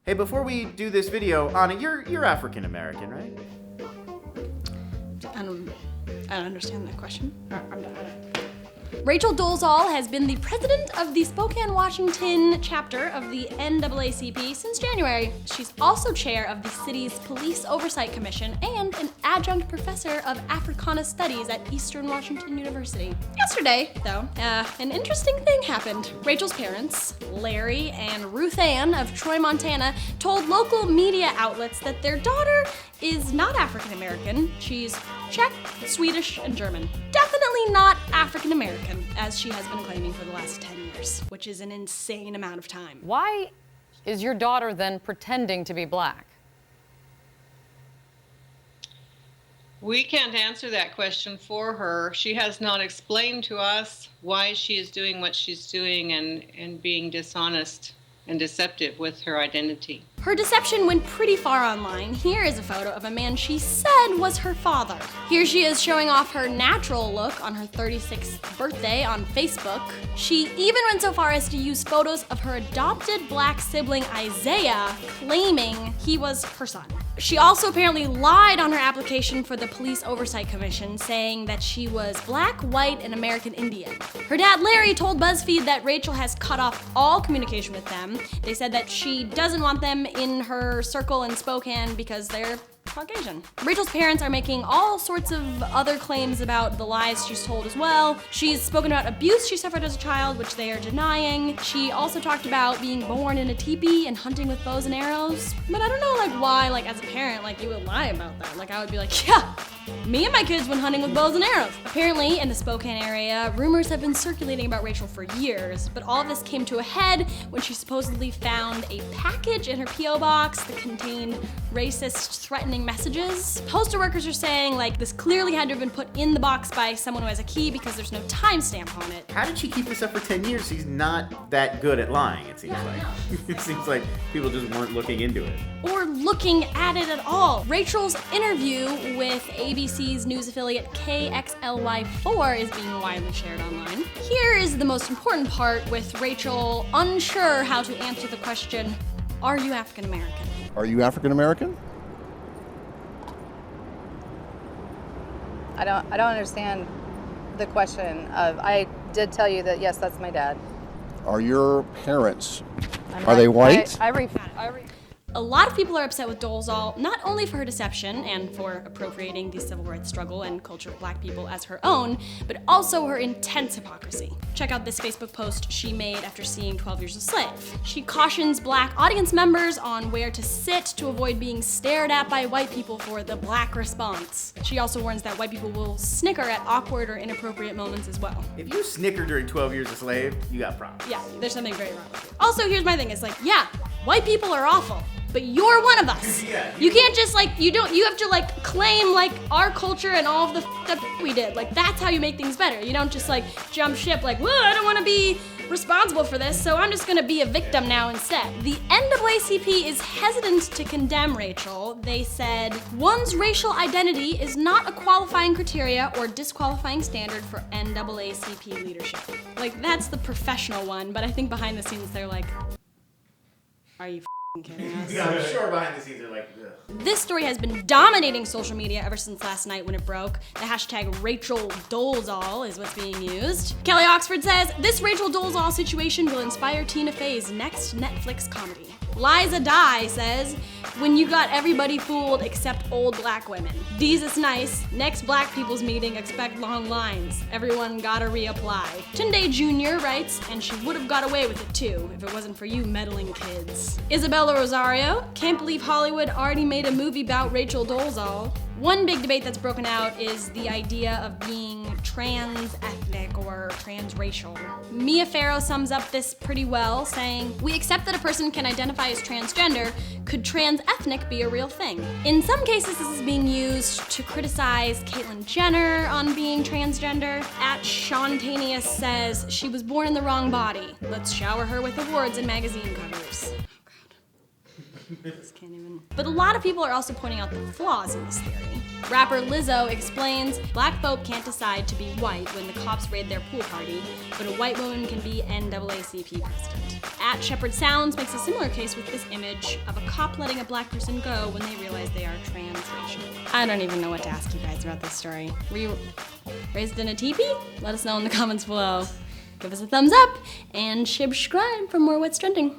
Hey, before we do this video, Anna, you're African American, right? I don't understand that question. I'm not. Rachel Dolezal has been the president of the Spokane, Washington chapter of the NAACP since January. She's also chair of the city's Police Oversight Commission and an adjunct professor of Africana Studies at Eastern Washington University. Yesterday, though, an interesting thing happened. Rachel's parents, Larry and Ruth Ann of Troy, Montana, told local media outlets that their daughter is not African American. She's Czech, Swedish, and German. Definitely not African American, as she has been claiming for the last 10 years, which is an insane amount of time. Why is your daughter then pretending to be black? We can't answer that question for her. She has not explained to us why she is doing what she's doing and being dishonest and deceptive with her identity. Her deception went pretty far online. Here is a photo of a man she said was her father. Here she is showing off her natural look on her 36th birthday on Facebook. She even went so far as to use photos of her adopted black sibling Isaiah, claiming he was her son. She also apparently lied on her application for the Police Oversight Commission, saying that she was black, white, and American Indian. Her dad, Larry, told BuzzFeed that Rachel has cut off all communication with them. They said that she doesn't want them in her circle in Spokane because they're Caucasian. Rachel's parents are making all sorts of other claims about the lies she's told as well. She's spoken about abuse she suffered as a child, which they are denying. She also talked about being born in a teepee and hunting with bows and arrows. But I don't know why as a parent you would lie about that. I would be like, yeah, me and my kids went hunting with bows and arrows. Apparently, in the Spokane area, rumors have been circulating about Rachel for years, but all of this came to a head when she supposedly found a package in her P.O. box that contained racist, threatening messages. Postal workers are saying this clearly had to have been put in the box by someone who has a key because there's no timestamp on it. How did she keep this up for 10 years? She's not that good at lying, it seems like. It seems like people just weren't looking into it. Or looking at it at all. Rachel's interview with ABC's news affiliate KXLY4 is being widely shared online. Here is the most important part, with Rachel unsure how to answer the question, are you African American? Are you African American? I don't understand the question of, I did tell you that, yes, that's my dad. Are your parents, are they white? A lot of people are upset with Dolezal, not only for her deception and for appropriating the civil rights struggle and culture of black people as her own, but also her intense hypocrisy. Check out this Facebook post she made after seeing 12 Years a Slave. She cautions black audience members on where to sit to avoid being stared at by white people for the black response. She also warns that white people will snicker at awkward or inappropriate moments as well. If you snicker during 12 Years a Slave, you got problems. Yeah, there's something very wrong with you. Also, here's my thing, it's yeah, white people are awful, but you're one of us. Yeah. You can't just you have to claim our culture and all of the stuff we did. That's how you make things better. You don't just jump ship well, I don't want to be responsible for this, so I'm just gonna be a victim now instead. The NAACP is hesitant to condemn Rachel. They said, one's racial identity is not a qualifying criteria or disqualifying standard for NAACP leadership. That's the professional one, but I think behind the scenes they're are you kidding us? Yeah, I'm sure behind the scenes they're ugh. This story has been dominating social media ever since last night when it broke. The hashtag Rachel Dolezal is what's being used. Kelly Oxford says, this Rachel Dolezal situation will inspire Tina Fey's next Netflix comedy. Liza Dye says, when you got everybody fooled except old black women. Jesus nice, next black people's meeting expect long lines. Everyone gotta reapply. Tunde Jr. writes, and she would have got away with it too if it wasn't for you meddling kids. Isabella Rosario, can't believe Hollywood already made a movie about Rachel Dolezal. One big debate that's broken out is the idea of being trans-ethnic or transracial. Mia Farrow sums up this pretty well, saying, we accept that a person can identify as transgender. Could trans-ethnic be a real thing? In some cases, this is being used to criticize Caitlyn Jenner on being transgender. At Shauntanius says, she was born in the wrong body. Let's shower her with awards and magazine covers. Oh, God. Just can't even. But a lot of people are also pointing out the flaws in this theory. Rapper Lizzo explains black folk can't decide to be white when the cops raid their pool party, but a white woman can be NAACP president. At Shepherd Sounds makes a similar case with this image of a cop letting a black person go when they realize they are transracial. I don't even know what to ask you guys about this story. Were you raised in a teepee? Let us know in the comments below. Give us a thumbs up and subscribe for more What's Trending.